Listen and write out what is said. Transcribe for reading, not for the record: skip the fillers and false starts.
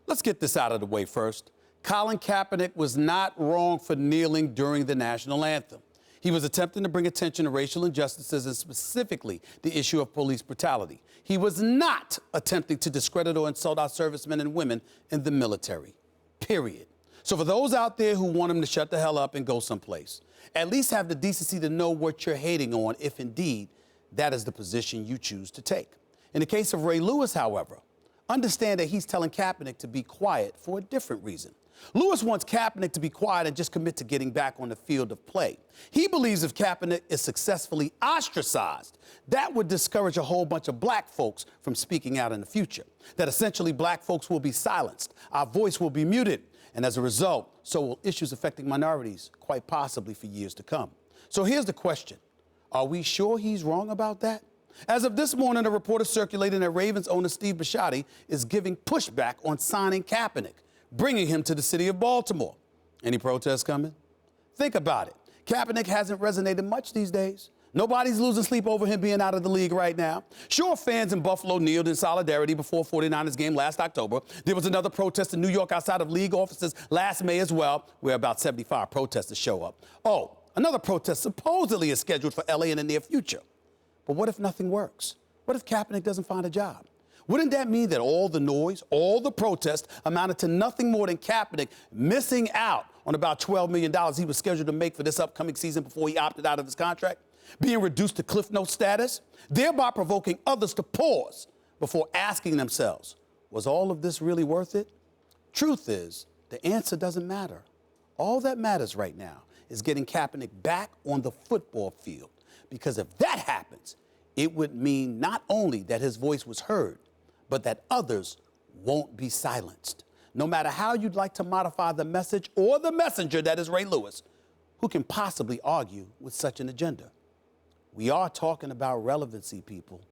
Let's get this out of the way first. Colin Kaepernick was not wrong for kneeling during the national anthem. He was attempting to bring attention to racial injustices and specifically the issue of police brutality. He was not attempting to discredit or insult our servicemen and women in the military, period. So for those out there who want him to shut the hell up and go someplace, at least have the decency to know what you're hating on if indeed that is the position you choose to take. In the case of Ray Lewis, however, understand that he's telling Kaepernick to be quiet for a different reason. Lewis wants Kaepernick to be quiet and just commit to getting back on the field of play. He believes if Kaepernick is successfully ostracized, that would discourage a whole bunch of black folks from speaking out in the future. That essentially black folks will be silenced, our voice will be muted, and as a result, so will issues affecting minorities, quite possibly for years to come. So here's the question. Are we sure he's wrong about that? As of this morning, a report is circulating that Ravens owner Steve Bisciotti is giving pushback on signing Kaepernick, bringing him to the city of Baltimore. Any protests coming? Think about it. Kaepernick hasn't resonated much these days. Nobody's losing sleep over him being out of the league right now. Sure, fans in Buffalo kneeled in solidarity before 49ers game last October. There was another protest in New York outside of league offices last May as well, where about 75 protesters show up. Oh, another protest supposedly is scheduled for LA in the near future. But what if nothing works? What if Kaepernick doesn't find a job? Wouldn't that mean that all the noise, all the protest amounted to nothing more than Kaepernick missing out on about $12 million he was scheduled to make for this upcoming season before he opted out of his contract? Being reduced to Cliff Note status, thereby provoking others to pause before asking themselves, was all of this really worth it? Truth is, the answer doesn't matter. All that matters right now is getting Kaepernick back on the football field. Because if that happens, it would mean not only that his voice was heard, but that others won't be silenced. No matter how you'd like to modify the message or the messenger that is Ray Lewis, who can possibly argue with such an agenda? We are talking about relevancy, people.